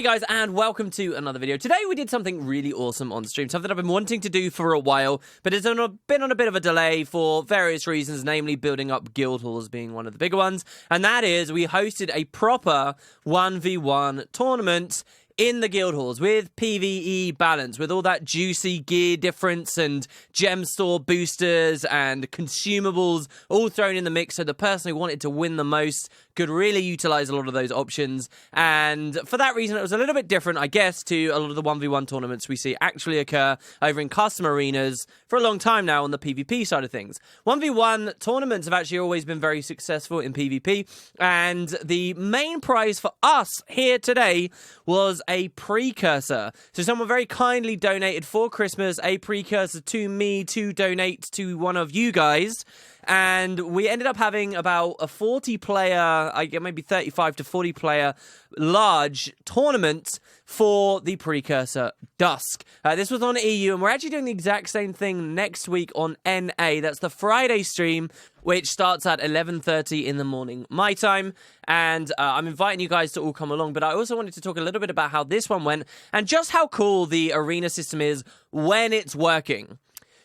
guys, and welcome to another video. Today we did something really awesome on stream, something I've been wanting to do for a while, but it's been on a bit of a delay for various reasons, namely building up guild halls being one of the bigger ones, and that is we hosted a proper 1v1 tournament in the guild halls with PvE balance, with all that juicy gear difference and gem store boosters and consumables all thrown in the mix, so the person who wanted to win the most could really utilize a lot of those options. And for that reason, it was a little bit different, I guess, to a lot of the 1v1 tournaments we see actually occur over in custom arenas for a long time now on the PvP side of things. 1v1 tournaments have actually always been very successful in PvP, and the main prize for us here today was a Precursor. So someone very kindly donated for Christmas a Precursor to me to donate to one of you guys. And we ended up having about a 40-player, maybe 35 to 40-player large tournament for the Precursor Dusk. This was on EU, and we're actually doing the exact same thing next week on NA. That's the Friday stream, which starts at 11:30 in the morning, my time. And I'm inviting you guys to all come along, but I also wanted to talk a little bit about how this one went and just how cool the arena system is when it's working.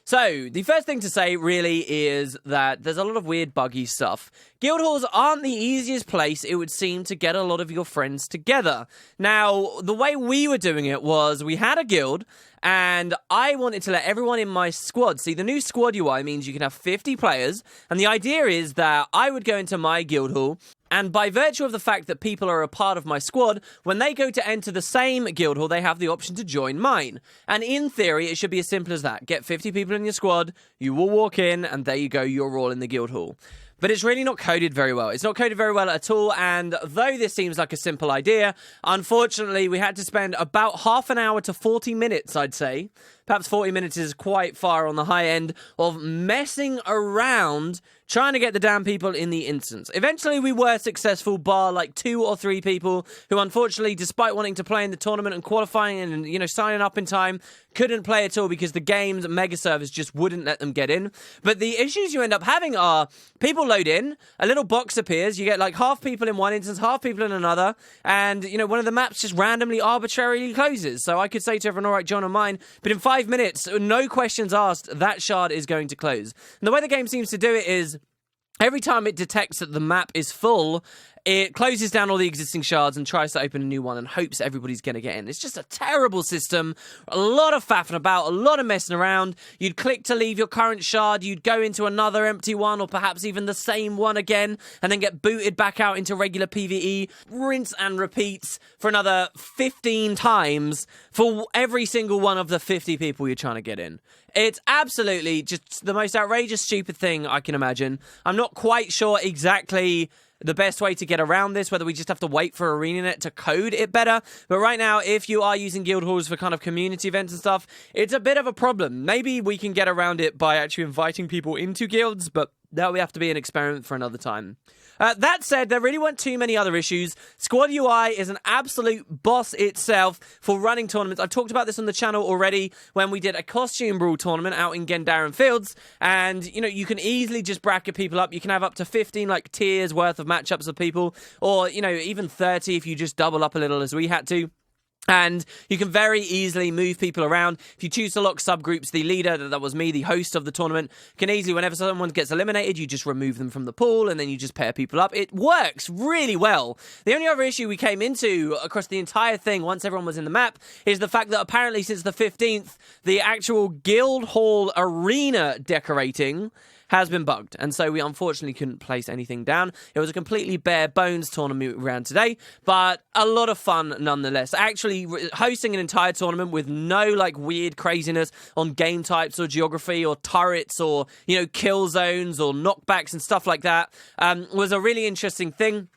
So, the first thing to say, really, is that there's a lot of weird, buggy stuff. Guild halls aren't the easiest place, it would seem, to get a lot of your friends together. Now, the way we were doing it was, we had a guild, and I wanted to let everyone in my squad see. The new squad UI means you can have 50 players, and the idea is that I would go into my guild hall, and by virtue of the fact that people are a part of my squad, when they go to enter the same guild hall, they have the option to join mine. And in theory, it should be as simple as that. Get 50 people in your squad, you will walk in, and there you go, you're all in the guild hall. But it's really not coded very well. It's not coded very well at all, and though this seems like a simple idea, unfortunately, we had to spend about half an hour to 40 minutes, I'd say. Perhaps 40 minutes is quite far on the high end of messing around trying to get the damn people in the instance. Eventually, we were successful, bar like 2 or 3 people who, unfortunately, despite wanting to play in the tournament and qualifying and, signing up in time, couldn't play at all because the game's mega servers just wouldn't let them get in. But the issues you end up having are people load in, a little box appears, you get like half people in one instance, half people in another, and, one of the maps just randomly, arbitrarily closes. So I could say to everyone, all right, John and mine, but in 5 minutes, no questions asked, that shard is going to close. And the way the game seems to do it is, every time it detects that the map is full, it closes down all the existing shards and tries to open a new one and hopes everybody's going to get in. It's just a terrible system, a lot of faffing about, a lot of messing around. You'd click to leave your current shard, you'd go into another empty one, or perhaps even the same one again, and then get booted back out into regular PvE, rinse and repeats for another 15 times for every single one of the 50 people you're trying to get in. It's absolutely just the most outrageous, stupid thing I can imagine. I'm not quite sure exactly the best way to get around this, whether we just have to wait for ArenaNet to code it better. But right now, if you are using guild halls for kind of community events and stuff, it's a bit of a problem. Maybe we can get around it by actually inviting people into guilds, but that will have to be an experiment for another time. That said, there really weren't too many other issues. Squad UI is an absolute boss itself for running tournaments. I've talked about this on the channel already when we did a costume brawl tournament out in Gendaran Fields. And, you can easily just bracket people up. You can have up to 15, tiers worth of matchups of people. Or, even 30 if you just double up a little as we had to. And you can very easily move people around. If you choose to lock subgroups, the leader, that was me, the host of the tournament, can easily, whenever someone gets eliminated, you just remove them from the pool and then you just pair people up. It works really well. The only other issue we came into across the entire thing once everyone was in the map is the fact that apparently since the 15th, the actual guild hall arena decorating has been bugged, and so we unfortunately couldn't place anything down. It was a completely bare bones tournament we ran today, but a lot of fun nonetheless. Actually hosting an entire tournament with no weird craziness on game types or geography or turrets or kill zones or knockbacks and stuff like that was a really interesting thing.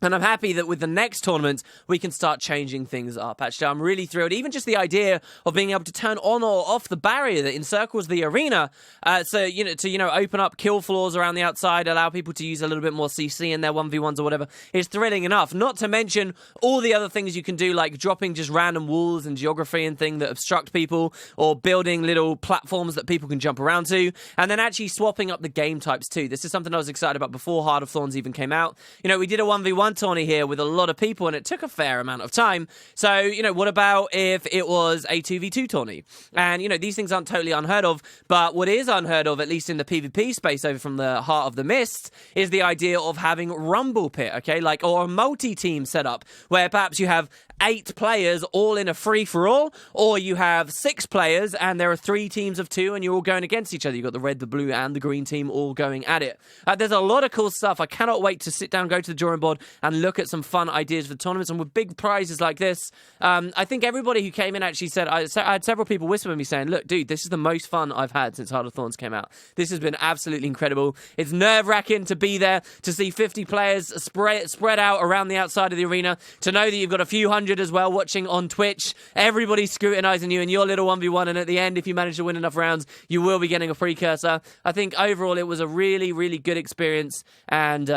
And I'm happy that with the next tournament, we can start changing things up. Actually, I'm really thrilled. Even just the idea of being able to turn on or off the barrier that encircles the arena, to open up kill floors around the outside, allow people to use a little bit more CC in their 1v1s or whatever, is thrilling enough. Not to mention all the other things you can do, like dropping just random walls and geography and things that obstruct people, or building little platforms that people can jump around to, and then actually swapping up the game types too. This is something I was excited about before Heart of Thorns even came out. We did a 1v1 1v1 tourney here with a lot of people, and it took a fair amount of time. So, you know, what about if it was a 2v2 tourney? And, you know, these things aren't totally unheard of, but what is unheard of, at least in the PvP space over from the Heart of the Mist, is the idea of having Rumble Pit, okay? Like, or a multi-team setup, where perhaps you have 8 players all in a free-for-all, or you have 6 players and there are 3 teams of 2 and you're all going against each other. You've got the red, the blue, and the green team all going at it. There's a lot of cool stuff. I cannot wait to sit down, go to the drawing board, and look at some fun ideas for the tournaments. And with big prizes like this, I think everybody who came in actually said, I had several people whisper with me saying, look, dude, this is the most fun I've had since Heart of Thorns came out. This has been absolutely incredible. It's nerve-wracking to be there, to see 50 players spread out around the outside of the arena, to know that you've got a few hundred as well watching on Twitch. Everybody's scrutinizing you in your little 1v1, and at the end, if you manage to win enough rounds, you will be getting a Precursor. I think overall it was a really, really good experience, and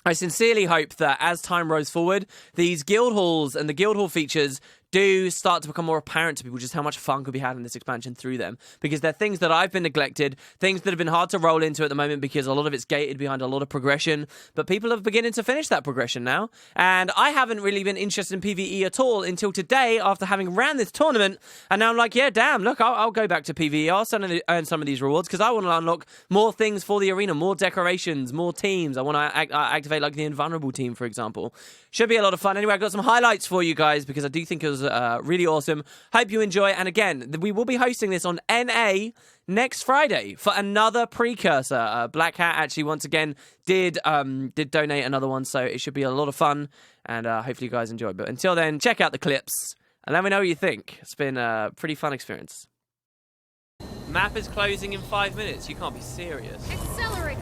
I sincerely hope that as time rolls forward, these guild halls and the guild hall features do start to become more apparent to people just how much fun could be had in this expansion through them. Because they're things that I've been neglected, things that have been hard to roll into at the moment because a lot of it's gated behind a lot of progression, but people are beginning to finish that progression now. And I haven't really been interested in PvE at all until today after having ran this tournament, and now I'm like, yeah, damn, look, I'll go back to PvE, I'll suddenly earn some of these rewards because I want to unlock more things for the arena, more decorations, more teams. I want to activate like the Invulnerable team, for example. Should be a lot of fun. Anyway, I've got some highlights for you guys because I do think it was really awesome. Hope you enjoy. And again, we will be hosting this on NA next Friday for another Precursor. Black Hat actually once again did donate another one, so it should be a lot of fun. And hopefully you guys enjoy. But until then, check out the clips and let me know what you think. It's been a pretty fun experience. Map is closing in 5 minutes. You can't be serious. Accelerate.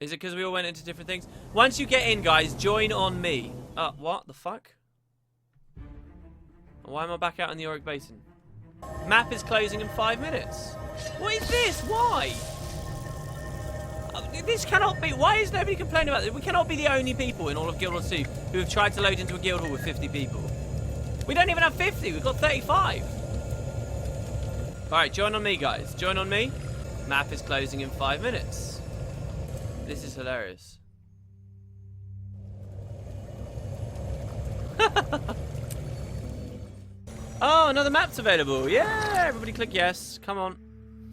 Is it because we all went into different things? Once you get in, guys, join on me. What the fuck? Why am I back out in the Auric Basin? Map is closing in 5 minutes. What is this? Why? This cannot be. Why is nobody complaining about this? We cannot be the only people in all of Guild Wars 2 who have tried to load into a guild hall with 50 people. We don't even have 50. We've got 35. Alright, join on me, guys. Join on me. Map is closing in 5 minutes. This is hilarious. Oh, another map's available. Yeah, everybody click yes. Come on.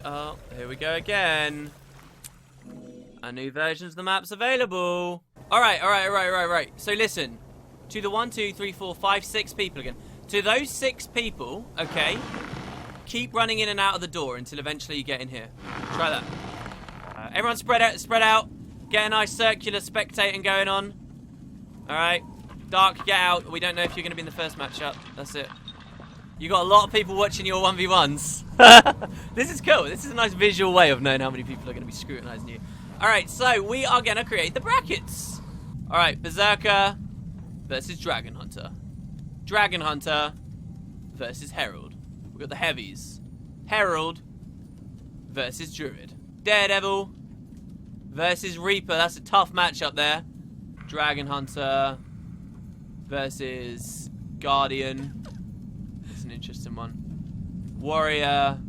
Oh, here we go again. A new version of the map's available. Alright. So listen. To the 1, 2, 3, 4, 5, 6 people again. To those 6 people, okay, keep running in and out of the door until eventually you get in here. Try that. Everyone spread out. Get a nice circular spectating going on. Alright. Dark, get out. We don't know if you're going to be in the first matchup. That's it. You got a lot of people watching your 1v1s. This is cool. This is a nice visual way of knowing how many people are going to be scrutinizing you. Alright, so we are going to create the brackets. Alright, Berserker versus Dragon Hunter. Dragon Hunter versus Herald. We've got the heavies. Herald versus Druid. Daredevil versus Reaper. That's a tough matchup there. Dragon Hunter versus Guardian. That's an interesting one. Warrior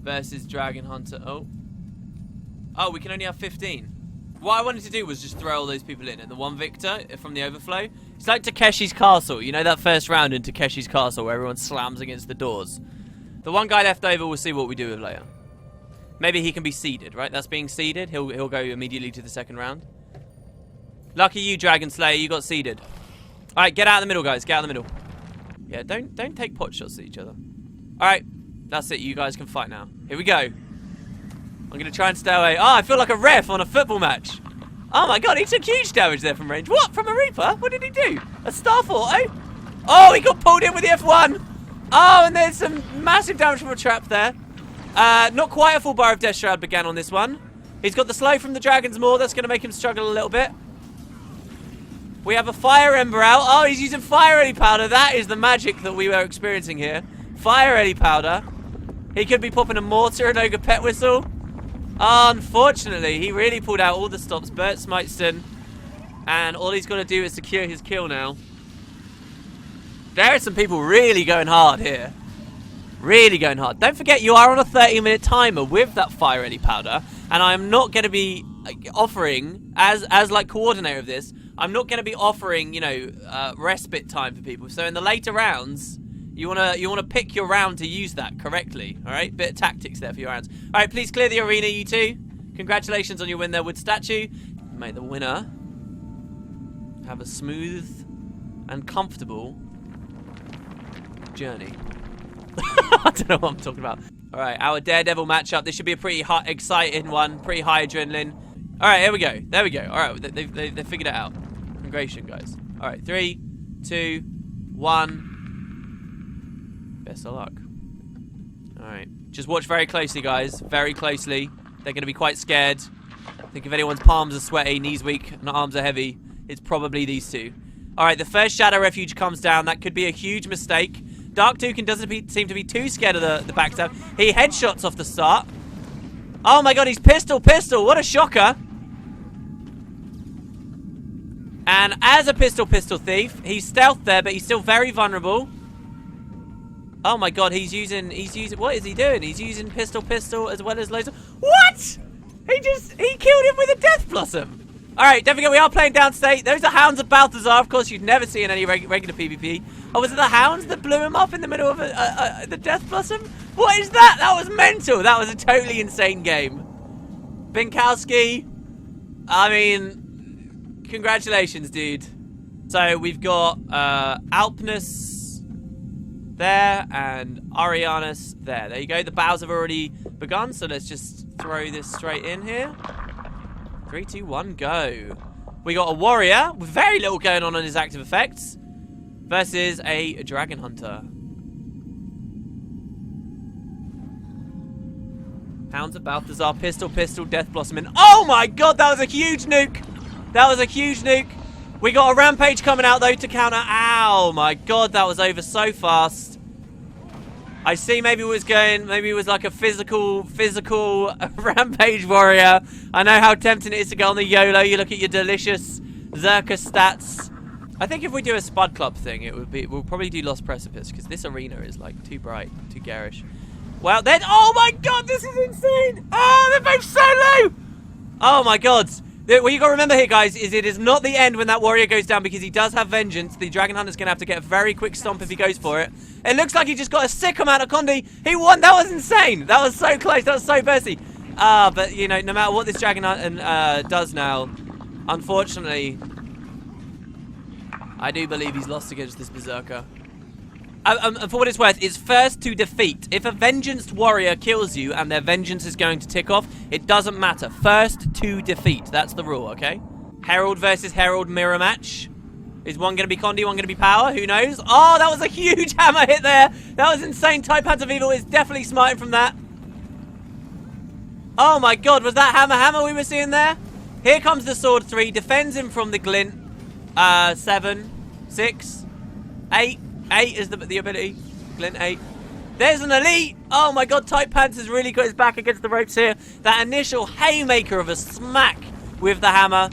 versus Dragon Hunter. Oh, we can only have 15. What I wanted to do was just throw all those people in, and the one victor from the overflow. It's like Takeshi's Castle. You know that first round in Takeshi's Castle where everyone slams against the doors? The one guy left over, we'll see what we do with later. Maybe he can be seeded, right? That's being seeded. He'll go immediately to the second round. Lucky you, Dragon Slayer. You got seeded. All right, get out of the middle, guys. Get out of the middle. Yeah, don't take pot shots at each other. All right, that's it. You guys can fight now. Here we go. I'm gonna try and stay away. Oh, I feel like a ref on a football match. Oh my god, he took huge damage there from range. What? From a Reaper? What did he do? A Staff Auto? Oh, he got pulled in with the F1. Oh, and there's some massive damage from a trap there. Not quite a full bar of Death Shroud began on this one. He's got the slow from the Dragon's Maw. That's going to make him struggle a little bit. We have a Fire Ember out. Oh, he's using Fire Eddy Powder. That is the magic that we were experiencing here. Fire Eddy Powder. He could be popping a Mortar and Ogre Pet Whistle. Unfortunately, he really pulled out all the stops. Bert Smiteston. And all he's got to do is secure his kill now. There are some people really going hard here. Really going hard. Don't forget, you are on a 30-minute timer with that Fire Eddy Powder. And I am not going to be offering, as like coordinator of this, I'm not going to be offering, you know, respite time for people. So in the later rounds, you wanna pick your round to use that correctly. All right, bit of tactics there for your rounds. All right, please clear the arena, you two. Congratulations on your win there, Wood Statue. May the winner have a smooth and comfortable journey. I don't know what I'm talking about. All right, our Daredevil matchup. This should be a pretty hot, exciting one. Pretty high adrenaline. All right, here we go. There we go. All right, they figured it out. Congratulations, guys. All right, 3, 2, 1. Best of luck. All right, just watch very closely, guys. Very closely. They're going to be quite scared. I think if anyone's palms are sweaty, knees weak, and arms are heavy, it's probably these two. All right, the first Shadow Refuge comes down. That could be a huge mistake. Dark Toucan doesn't seem to be too scared of the backstab. He headshots off the start. Oh my god, he's pistol. What a shocker. And as a pistol thief, he's stealth there, but he's still very vulnerable. Oh my god, he's using, what is he doing? He's using pistol as well as laser. What? He killed him with a Death Blossom. Alright, don't forget we are playing downstate. Those are Hounds of Balthazar. Of course, you'd never see in any regular PvP. Oh, was it the Hounds that blew him up in the middle of the Death Blossom? What is that? That was mental. That was a totally insane game. Binkowski, I mean, congratulations, dude. So we've got Alpnus there and Arianus there. There you go. The bows have already begun, so let's just throw this straight in here. 3, 2, 1, go. We got a warrior with very little going on his active effects versus a dragon hunter. Hounds of Balthazar, pistol, Death Blossom, and oh my god, that was a huge nuke. That was a huge nuke. We got a rampage coming out though to counter. Ow, my god, that was over so fast. I see maybe it was like a physical rampage warrior. I know how tempting it is to go on the YOLO. You look at your delicious Zerka stats. I think if we do a Spud Club thing, we'll probably do Lost Precipice, because this arena is like too bright, too garish. Well, then, oh my god, this is insane! Oh, they're both so low! Oh my god. What you got to remember here, guys, is it is not the end when that warrior goes down, because he does have vengeance. The Dragon Hunter's going to have to get a very quick stomp if he goes for it. It looks like he just got a sick amount of Condi. He won. That was insane. That was so close. That was so bursty. But, you know, no matter what this Dragon Hunter does now, unfortunately, I do believe he's lost against this Berserker. And for what it's worth, it's first to defeat. If a Vengeanced warrior kills you and their vengeance is going to tick off, it doesn't matter. First to defeat. That's the rule, okay? Herald versus Herald mirror match. Is one going to be Condi, one going to be Power? Who knows? Oh, that was a huge hammer hit there. That was insane. Type Hands of Evil is definitely smarting from that. Oh my god, was that hammer we were seeing there? Here comes the Sword 3. Defends him from the Glint. 7, 6, 8. 8 is the ability. Glint 8. There's an elite. Oh my god, Tight Pants has really got his back against the ropes here. That initial haymaker of a smack with the hammer,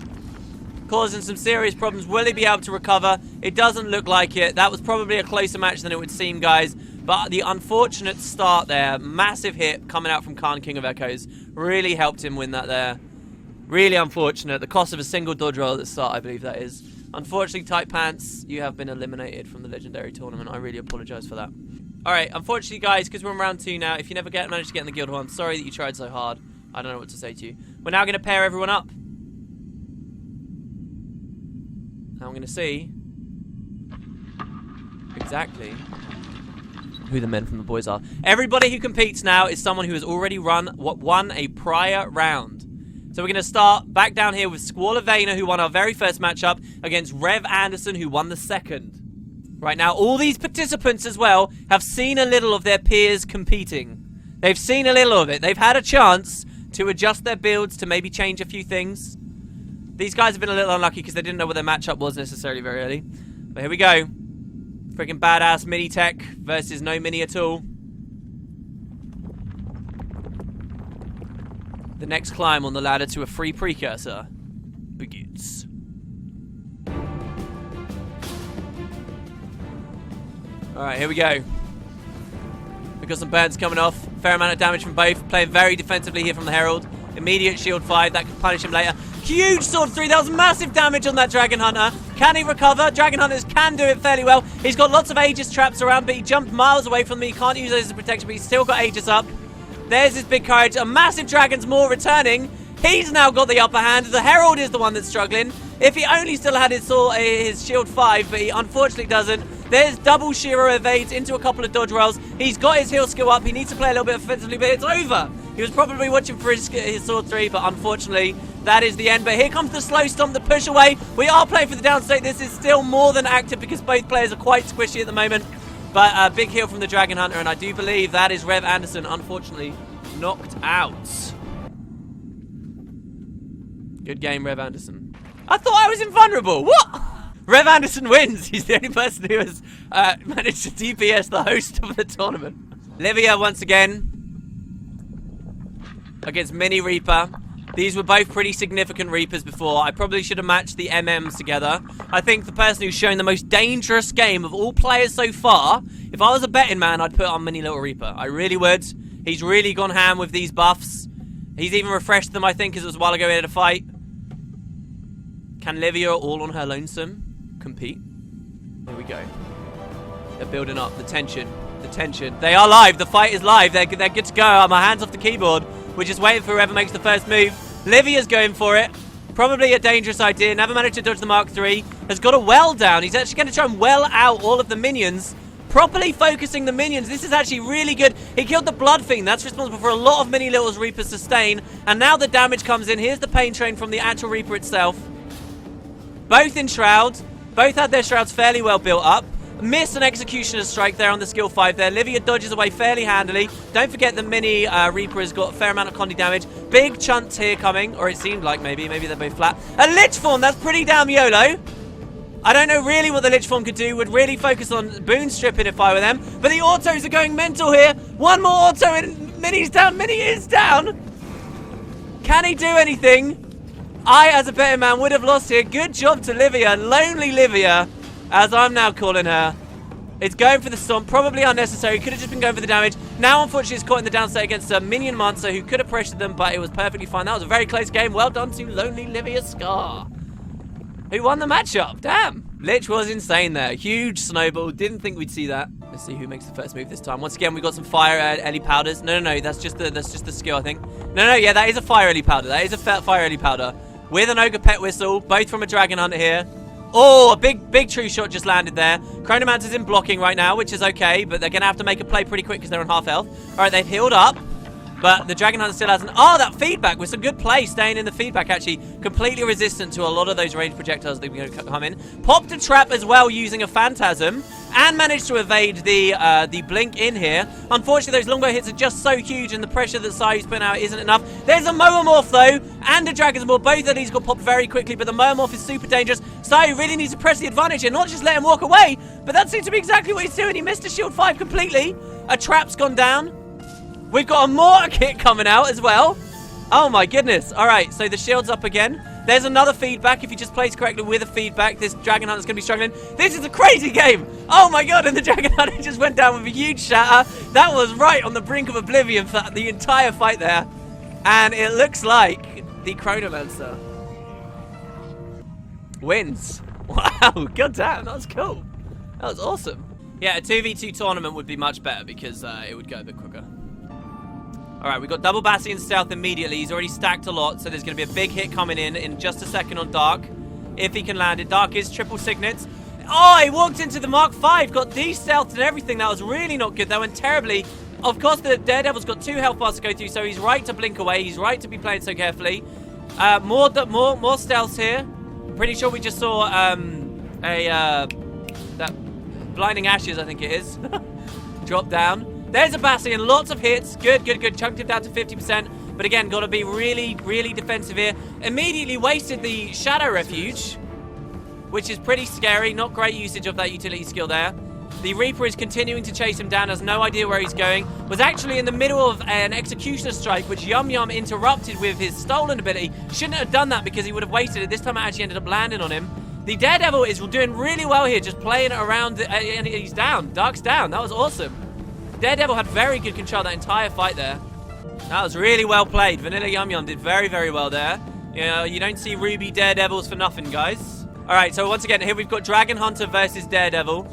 causing some serious problems. Will he be able to recover? It doesn't look like it. That was probably a closer match than it would seem, guys. But the unfortunate start there, massive hit coming out from Khan, King of Echoes, really helped him win that there. Really unfortunate. The cost of a single dodge roll at the start, I believe that is. Unfortunately, Tight Pants, you have been eliminated from the Legendary Tournament. I really apologise for that. Alright, unfortunately, guys, because we're in round 2 now, if you never managed to get in the Guild Hall, I'm sorry that you tried so hard. I don't know what to say to you. We're now going to pair everyone up. Now I'm going to see exactly who the men from the boys are. Everybody who competes now is someone who has already won a prior round. So we're going to start back down here with Squall of Vayner, who won our very first matchup, against Rev Anderson, who won the second. Right now, all these participants as well have seen a little of their peers competing. They've seen a little of it. They've had a chance to adjust their builds, to maybe change a few things. These guys have been a little unlucky because they didn't know what their matchup was necessarily very early. But here we go. Freaking badass mini tech versus no mini at all. The next climb on the ladder to a free Precursor begins. Alright, here we go. We've got some burns coming off. Fair amount of damage from both. Playing very defensively here from the Herald. Immediate shield 5, that can punish him later. Huge sword 3, that was massive damage on that Dragon Hunter. Can he recover? Dragon Hunters can do it fairly well. He's got lots of Aegis traps around, but he jumped miles away from me. He can't use those as a protection, but he's still got Aegis up. There's his big courage. A massive Dragon's Maw returning. He's now got the upper hand. The Herald is the one that's struggling. If he only still had his shield 5, but he unfortunately doesn't. There's double Shiro evades into a couple of dodge rolls. He's got his heal skill up. He needs to play a little bit offensively, but it's over. He was probably watching for his sword 3, but unfortunately, that is the end. But here comes the slow stomp, the push away. We are playing for the downstate. This is still more than active because both players are quite squishy at the moment. But a big heal from the Dragon Hunter, and I do believe that is Rev Anderson, unfortunately, knocked out. Good game, Rev Anderson. I thought I was invulnerable. What? Rev Anderson wins. He's the only person who has managed to DPS the host of the tournament. Livia once again against Mini Reaper. These were both pretty significant Reapers before. I probably should have matched the MMs together. I think the person who's shown the most dangerous game of all players so far, if I was a betting man, I'd put on Mini Little Reaper. I really would. He's really gone ham with these buffs. He's even refreshed them, I think, because it was a while ago he had a fight. Can Livia, all on her lonesome, compete? Here we go. They're building up the tension. The tension. They are live. The fight is live. They're good to go. My hand's off the keyboard. We're just waiting for whoever makes the first move. Livia's going for it. Probably a dangerous idea. Never managed to dodge the Mark III. Has got a well down. He's actually going to try and well out all of the minions. Properly focusing the minions. This is actually really good. He killed the Blood Fiend. That's responsible for a lot of Mini Little's Reaper sustain. And now the damage comes in. Here's the pain train from the actual Reaper itself. Both in Shrouds. Both had their Shrouds fairly well built up. Miss an Executioner's Strike there on the skill 5 there. Livia dodges away fairly handily. Don't forget the Mini Reaper has got a fair amount of Condi damage. Big chunks here coming, or it seemed like maybe they're both flat. A Lich Form, that's pretty damn YOLO. I don't know really what the Lich Form could do. Would really focus on Boon Stripping if I were them. But the autos are going mental here. One more auto and Mini's down. Mini is down. Can he do anything? I, as a betting man, would have lost here. Good job to Livia. Lonely Livia, as I'm now calling her. It's going for the stomp. Probably unnecessary. Could have just been going for the damage. Now, unfortunately, it's caught in the downside against a minion monster who could have pressured them, but it was perfectly fine. That was a very close game. Well done to Lonely Livia Scar, who won the matchup. Damn. Lich was insane there. Huge snowball. Didn't think we'd see that. Let's see who makes the first move this time. Once again, we got some fire Ellie powders. No. That's just the skill, I think. No. Yeah, that is a fire Ellie powder. That is a fire Ellie powder. With an Ogre Pet Whistle, both from a Dragon Hunter here. Oh, a big true shot just landed there. Chronomancer's in blocking right now, which is okay, but they're going to have to make a play pretty quick because they're on half health. All right, they've healed up, but the Dragon Hunter still hasn't. Oh, that feedback was some good play, staying in the feedback, actually. Completely resistant to a lot of those ranged projectiles that are going to come in. Popped a trap as well using a Phantasm, and managed to evade the blink in here. Unfortunately, those longbow hits are just so huge, and the pressure that Sayu's putting out isn't enough. There's a Moamorph, though, and a Dragon's Maw. Both of these got popped very quickly, but the Moamorph is super dangerous. Sayu really needs to press the advantage here, not just let him walk away, but that seems to be exactly what he's doing. He missed a shield 5 completely. A trap's gone down. We've got a mortar kit coming out as well. Oh, my goodness. All right, so the shield's up again. There's another feedback. If you just plays correctly with a feedback, this Dragon Hunter's going to be struggling. This is a crazy game. Oh, my God. And the Dragon Hunter just went down with a huge shatter. That was right on the brink of oblivion for the entire fight there. And it looks like the Chronomancer wins. Wow. God damn. That was cool. That was awesome. Yeah, a 2v2 tournament would be much better because it would go a bit quicker. Alright, we've got double Bastion stealth immediately. He's already stacked a lot, so there's going to be a big hit coming in just a second on Dark. If he can land it. Dark is triple signets. Oh, he walked into the Mark V, got de-stealthed and everything. That was really not good. That went terribly. Of course, the Daredevil's got 2 health bars to go through, so he's right to blink away. He's right to be playing so carefully. More stealths here. Pretty sure we just saw that Blinding Ashes, I think it is. Drop down. There's a Bastion, lots of hits. Good. Chunked him down to 50%. But again, got to be really, really defensive here. Immediately wasted the Shadow Refuge, which is pretty scary. Not great usage of that utility skill there. The Reaper is continuing to chase him down, has no idea where he's going. Was actually in the middle of an Executioner Strike, which Yum interrupted with his stolen ability. Shouldn't have done that because he would have wasted it. This time it actually ended up landing on him. The Daredevil is doing really well here, just playing around, and he's down. Dark's down. That was awesome. Daredevil had very good control that entire fight there. That was really well played. Vanilla Yum Yum did very, very well there. You know, you don't see Ruby Daredevils for nothing, guys. Alright, so once again, here we've got Dragon Hunter versus Daredevil.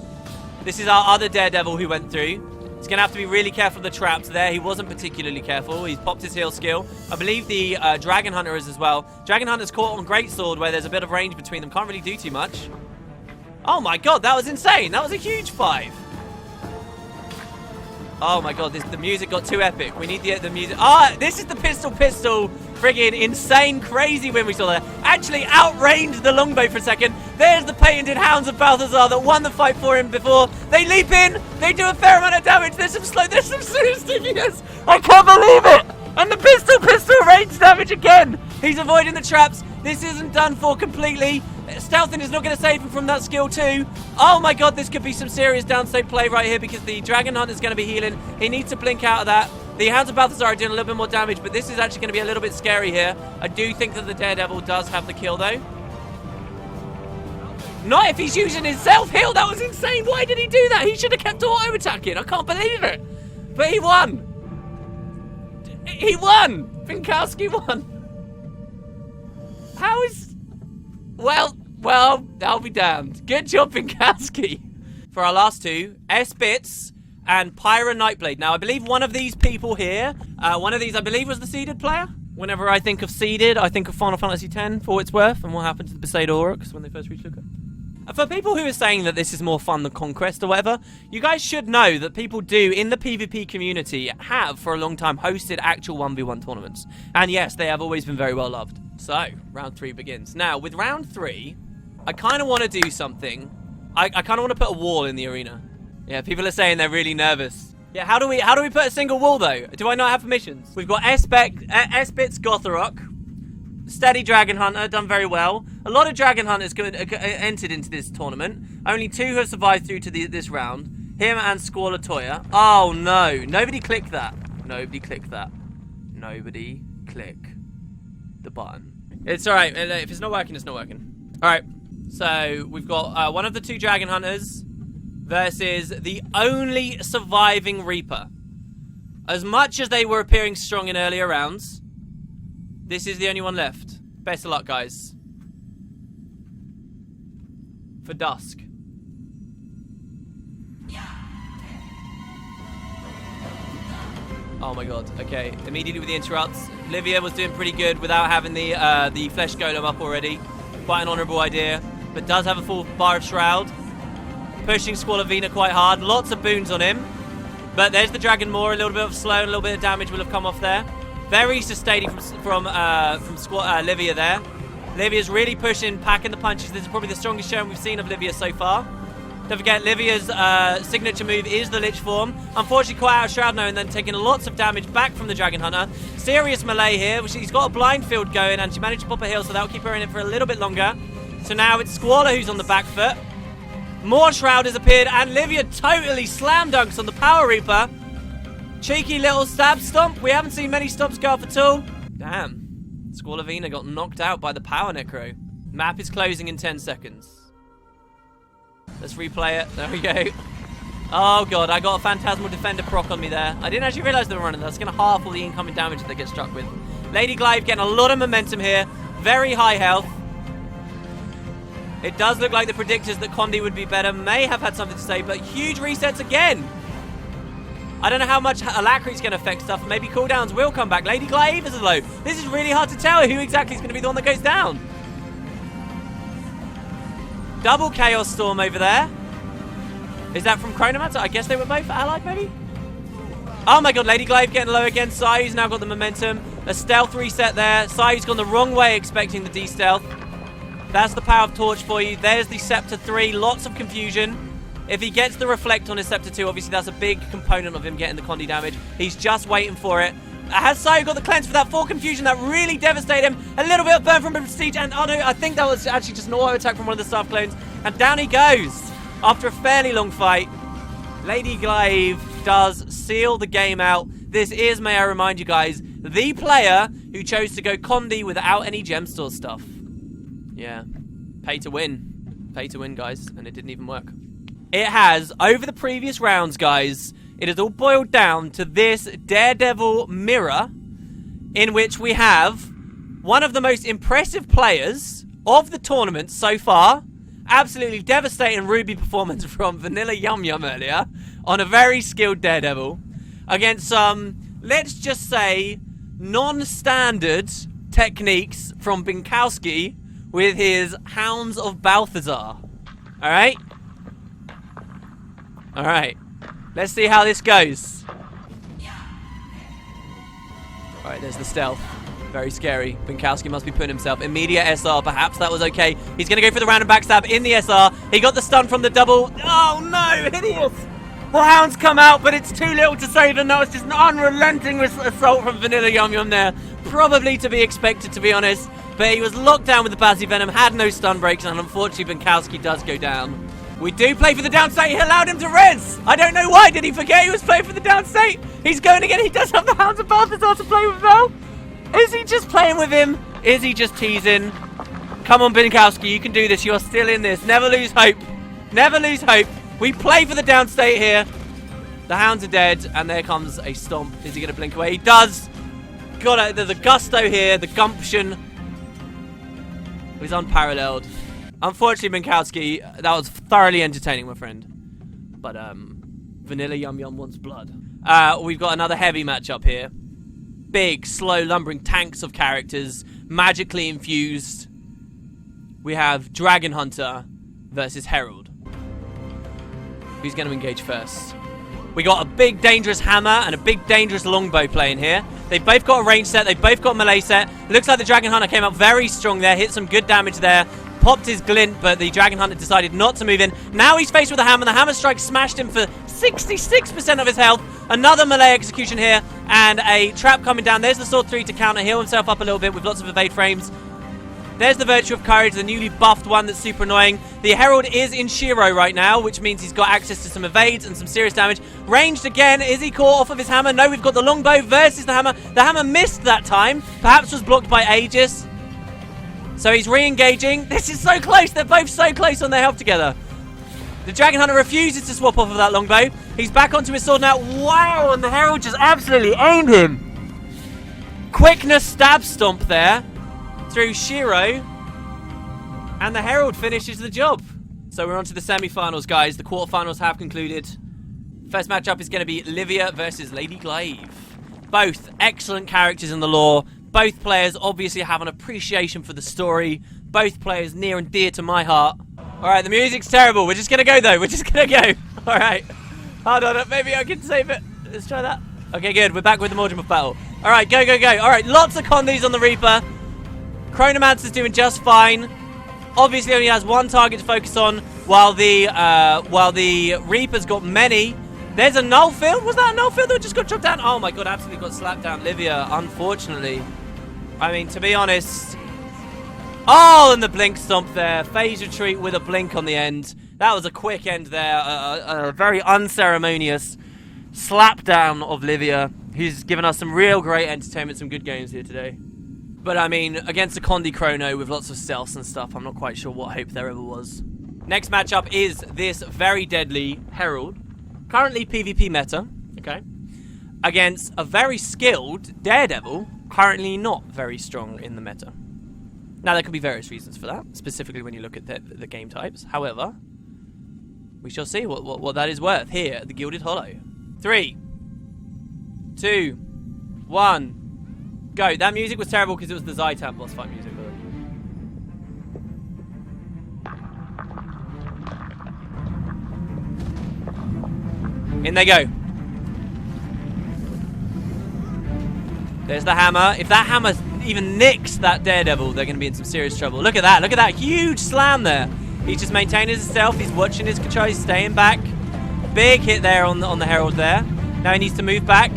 This is our other Daredevil who went through. He's going to have to be really careful of the traps there. He wasn't particularly careful. He's popped his heal skill. I believe the Dragon Hunter is as well. Dragon Hunter's caught on Greatsword where there's a bit of range between them. Can't really do too much. Oh my god, that was insane. That was a huge 5. Oh my god, the music got too epic. We need the music. Ah, this is the pistol friggin' insane crazy win we saw there. Actually outranged the longbow for a second. There's the patented Hounds of Balthazar that won the fight for him before. They leap in. They do a fair amount of damage. There's some serious stickiness. I can't believe it. And the pistol range damage again. He's avoiding the traps. This isn't done for completely. Stealthing is not going to save him from that skill too. Oh my god, this could be some serious downstate play right here because the Dragon Hunter is going to be healing. He needs to blink out of that. The Hounds of Balthazar are doing a little bit more damage, but this is actually going to be a little bit scary here. I do think that the Daredevil does have the kill though. Not if he's using his self-heal. That was insane. Why did he do that? He should have kept auto-attacking. I can't believe it. But he won. He won. Finkowski won. How is... Well, I'll be damned. Good job, Finkowski. For our last two, S-Bits and Pyra Nightblade. Now, I believe one of these people here, one of these, I believe, was the seeded player. Whenever I think of seeded, I think of Final Fantasy X, for what it's worth, and what happened to the Besaid Aurochs when they first reached Luca. For people who are saying that this is more fun than Conquest or whatever, you guys should know that people do, in the PvP community, have, for a long time, hosted actual 1v1 tournaments. And yes, they have always been very well loved. So, round 3 begins. Now, with round 3, I kind of want to do something. I kind of want to put a wall in the arena. Yeah, people are saying they're really nervous. Yeah, how do we put a single wall, though? Do I not have permissions? We've got S-Bits Gotharok. Steady Dragon Hunter, done very well. A lot of Dragon Hunters entered into this tournament. Only 2 have survived through to this round. Him and Squall Latoya. Oh, no. Nobody click that. Nobody click that. Nobody click the button. It's alright. If it's not working, it's not working. Alright. So, we've got one of the 2 Dragon Hunters versus the only surviving Reaper. As much as they were appearing strong in earlier rounds, this is the only one left. Best of luck, guys. For Dusk. Oh my god. Okay. Immediately with the interrupts. Livia was doing pretty good without having the Flesh Golem up already. Quite an honourable idea. But does have a full bar of Shroud. Pushing Squalavina quite hard. Lots of boons on him. But there's the Dragon Maw. A little bit of slow and a little bit of damage will have come off there. Very sustaining from Livia there. Livia's really pushing, packing the punches. This is probably the strongest showing we've seen of Livia so far. Don't forget, Livia's signature move is the Lich Form. Unfortunately, quite out of Shroud now and then taking lots of damage back from the Dragon Hunter. Serious melee here. She's got a blind field going and she managed to pop a heal, so that'll keep her in it for a little bit longer. So now it's Squaller who's on the back foot. More Shroud has appeared and Livia totally slam dunks on the Power Reaper. Cheeky little stab stomp. We haven't seen many stomps go off at all. Damn. Squalavina got knocked out by the Power Necro. Map is closing in 10 seconds. Let's replay it. There we go. Oh god, I got a Phantasmal Defender proc on me there. I didn't actually realise they were running that. That's going to half all the incoming damage that they get struck with. Lady Glaive getting a lot of momentum here. Very high health. It does look like the predictors that Condi would be better may have had something to say, but huge resets again. I don't know how much Alacrity's going to affect stuff. Maybe cooldowns will come back. Lady Glaive is low. This is really hard to tell who exactly is going to be the one that goes down. Double Chaos Storm over there. Is that from Chronomancer? I guess they were both allied, maybe? Oh my god, Lady Glaive getting low again. Sayu's now got the momentum. A stealth reset there. Sayu's gone the wrong way expecting the de-stealth. That's the power of Torch for you. There's the Scepter 3. Lots of confusion. If he gets the Reflect on his Scepter 2, obviously that's a big component of him getting the Condi damage. He's just waiting for it. Has Sayu got the cleanse for that 4 confusion? That really devastated him. A little bit of burn from Prestige, and oh no, I think that was actually just an auto attack from one of the staff clones. And down he goes after a fairly long fight. Lady Glaive does seal the game out. This is, may I remind you guys, the player who chose to go Condi without any gem store stuff. Yeah, pay to win. Pay to win, guys, and it didn't even work. It has, over the previous rounds, guys, it has all boiled down to this Daredevil mirror in which we have one of the most impressive players of the tournament so far. Absolutely devastating Ruby performance from Vanilla Yum Yum earlier on a very skilled Daredevil against some, let's just say, non-standard techniques from Binkowski with his Hounds of Balthazar. Alright? Alright. Let's see how this goes. Alright, there's the stealth. Very scary. Binkowski must be putting himself. Immediate SR. Perhaps that was okay. He's going to go for the random backstab in the SR. He got the stun from the double. Oh, no. Hideous. The Hounds come out, but it's too little to save them. That was just an unrelenting assault from Vanilla Yum Yum there. Probably to be expected, to be honest. But he was locked down with the Bazzy Venom. Had no stun breaks. And unfortunately, Binkowski does go down. We do play for the downstate. He allowed him to res. I don't know why. Did he forget he was playing for the downstate? He's going again. He does have the Hounds of Balthazar to play with now. Is he just playing with him? Is he just teasing? Come on, Binkowski, you can do this. You're still in this. Never lose hope. Never lose hope. We play for the downstate here. The Hounds are dead, and there comes a stomp. Is he going to blink away? He does. God, there's a gusto here. The gumption is unparalleled. Unfortunately, Binkowski, that was thoroughly entertaining, my friend. But Vanilla Yum Yum wants blood. We've got another heavy matchup here. Big, slow, lumbering tanks of characters, magically infused. We have Dragon Hunter versus Herald. Who's going to engage first? We got a big, dangerous hammer and a big, dangerous longbow playing here. They've both got a range set. They've both got a melee set. It looks like the Dragon Hunter came out very strong there. Hit some good damage there. Popped his glint, but the Dragon Hunter decided not to move in. Now he's faced with a hammer. The hammer strike smashed him for 66% of his health. Another melee execution here, and a trap coming down. There's the Sword 3 to counter, heal himself up a little bit with lots of evade frames. There's the Virtue of Courage, the newly buffed one that's super annoying. The Herald is in Shiro right now, which means he's got access to some evades and some serious damage. Ranged again. Is he caught off of his hammer? No, we've got the longbow versus the hammer. The hammer missed that time. Perhaps was blocked by Aegis. So he's re-engaging. This is so close. They're both so close on their health together. The Dragon Hunter refuses to swap off of that longbow. He's back onto his sword now. Wow, and the Herald just absolutely aimed him. Quickness stab stomp there through Shiro. And the Herald finishes the job. So we're on to the semi-finals, guys. The quarterfinals have concluded. First matchup is going to be Livia versus Lady Glaive. Both excellent characters in the lore. Both players obviously have an appreciation for the story. Both players near and dear to my heart. Alright, the music's terrible. We're just going to go, though. We're just going to go. Alright. Hold on. Maybe I can save it. Let's try that. Okay, good. We're back with the Mordrum of Battle. Alright, go. Alright, lots of condies on the Reaper. Chronomancer's doing just fine. Obviously only has one target to focus on, while the Reaper's got many. There's a null field. Was that a null field that just got chopped down? Oh my god, absolutely got slapped down. Livia, unfortunately. I mean, to be honest. Oh, and the blink stomp there. Phase retreat with a blink on the end. That was a quick end there. A very unceremonious slap down of Livia, who's given us some real great entertainment, some good games here today. But I mean, against a Condi Chrono with lots of stealths and stuff, I'm not quite sure what hope there ever was. Next matchup is this very deadly Herald. Currently PvP meta, okay, against a very skilled Daredevil, currently not very strong in the meta. Now, there could be various reasons for that, specifically when you look at the game types. However, we shall see what that is worth here at the Gilded Hollow. 3, 2, 1, go. That music was terrible because it was the Zytan boss fight music. In they go. There's the hammer. If that hammer even nicks that Daredevil, they're going to be in some serious trouble. Look at that. Look at that huge slam there. He's just maintaining his stealth. He's watching his control. He's staying back. Big hit there on the Herald there. Now he needs to move back.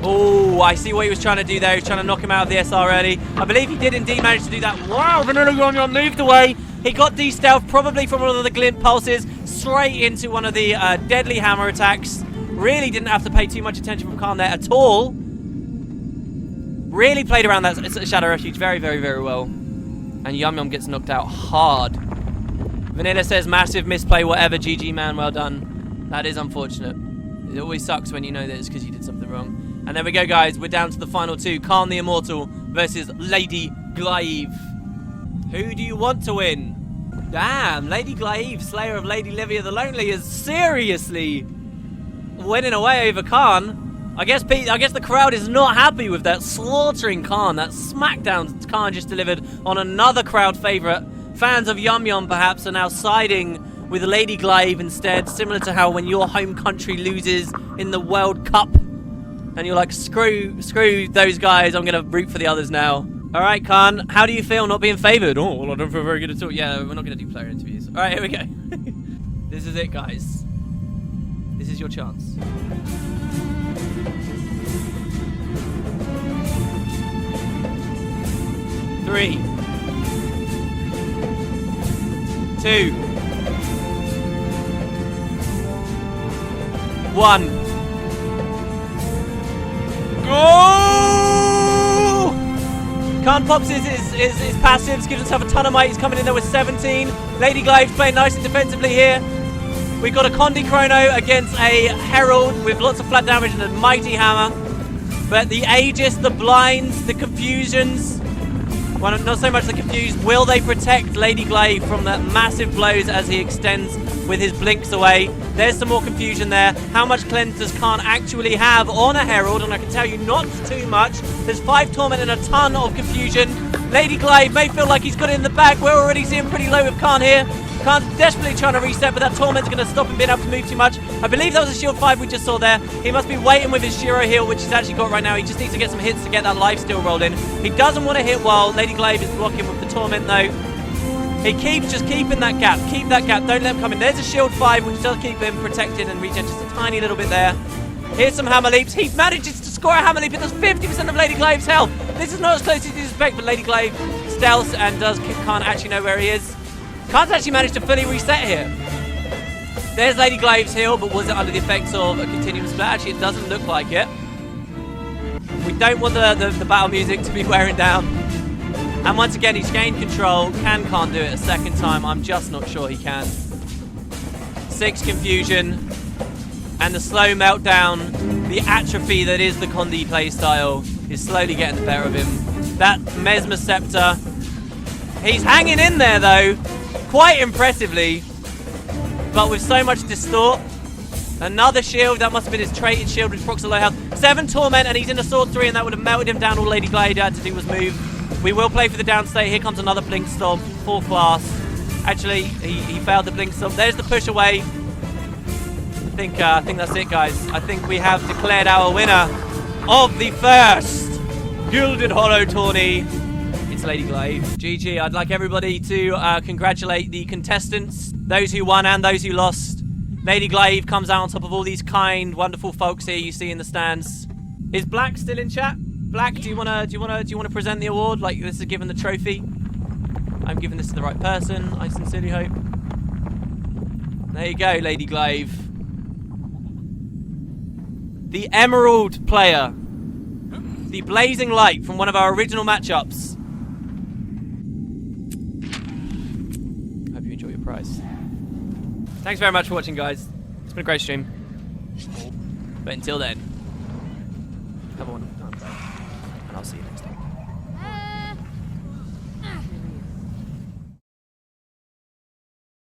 Oh, I see what he was trying to do there. He was trying to knock him out of the SR early. I believe he did indeed manage to do that. Wow, Vanilla Yum Yum moved away. He got de-stealth probably from one of the glint pulses straight into one of the deadly hammer attacks. Really didn't have to pay too much attention from Khan there at all. Really played around that Shadow Refuge very, very, very well. And Yum Yum gets knocked out hard. Vanilla says, massive misplay, whatever. GG, man, well done. That is unfortunate. It always sucks when you know that it's because you did something wrong. And there we go, guys. We're down to the final two. Khan the Immortal versus Lady Glaive. Who do you want to win? Damn, Lady Glaive, Slayer of Lady Livia the Lonely, is seriously winning away over Khan. I guess the crowd is not happy with that, slaughtering Khan. That smackdown Khan just delivered on another crowd favourite. Fans of Yum Yum perhaps are now siding with Lady Glaive instead, similar to how when your home country loses in the World Cup and you're like, screw those guys, I'm going to root for the others now. Alright, Khan, how do you feel not being favoured? Oh, well, I don't feel very good at all. Yeah, we're not going to do player interviews. Alright, here we go. This is it, guys. This is your chance. Three. 2. 1. Go! Khan pops his passives, gives himself a ton of might. He's coming in there with 17. Lady Glaive playing nicely defensively here. We've got a Condi Chrono against a Herald with lots of flat damage and a mighty hammer. But the Aegis, the blinds, the confusions, well, not so much the confused. Will they protect Lady Glaive from the massive blows as he extends with his blinks away? There's some more confusion there. How much cleanse does Khan actually have on a Herald? And I can tell you not too much. There's 5 Torment and a ton of confusion. Lady Glaive may feel like he's got it in the bag. We're already seeing pretty low with Khan here. Khan's desperately trying to reset, but that Torment's going to stop him being able to move too much. I believe that was a shield 5 we just saw there. He must be waiting with his Shiro heal, which he's actually got right now. He just needs to get some hits to get that lifesteal rolled in. He doesn't want to hit while Lady Glaive is blocking with the Torment, though. He keeps just keeping that gap. Keep that gap. Don't let him come in. There's a shield 5, which does keep him protected and regen just a tiny little bit there. Here's some hammer leaps. He manages to score a hammer leap. It does 50% of Lady Glaive's health. This is not as close as you'd expect, but Lady Glaive stealths and can't actually know where he is. Can't actually manage to fully reset here. There's Lady Glaive's heal, but was it under the effects of a continuum split? Actually, it doesn't look like it. We don't want the battle music to be wearing down. And once again, he's gained control. Can't do it a second time. I'm just not sure he can. 6 confusion. And the slow meltdown, the atrophy that is the Condi playstyle, is slowly getting the better of him. That Mesmer Scepter. He's hanging in there, though, quite impressively. But with so much distort. Another shield. That must have been his traded shield, which procs a low health. 7 Torment, and he's in a Sword 3, and that would have melted him down. All Lady Glaive had to do was move. We will play for the downstate. Here comes another Blink Stomp, 4th class. Actually, he failed the Blink Stomp. There's the push away. I think that's it, guys. I think we have declared our winner of the first Gilded Hollow tourney. It's Lady Glaive. GG. I'd like everybody to congratulate the contestants, those who won and those who lost. Lady Glaive comes out on top of all these kind, wonderful folks here you see in the stands. Is Black still in chat? Black, do you wanna present the award? Like this is given the trophy. I'm giving this to the right person. I sincerely hope. There you go, Lady Glaive. The Emerald player. The Blazing Light from one of our original matchups. Hope you enjoy your prize. Thanks very much for watching, guys. It's been a great stream. But until then, have a wonderful time. And I'll see you next time.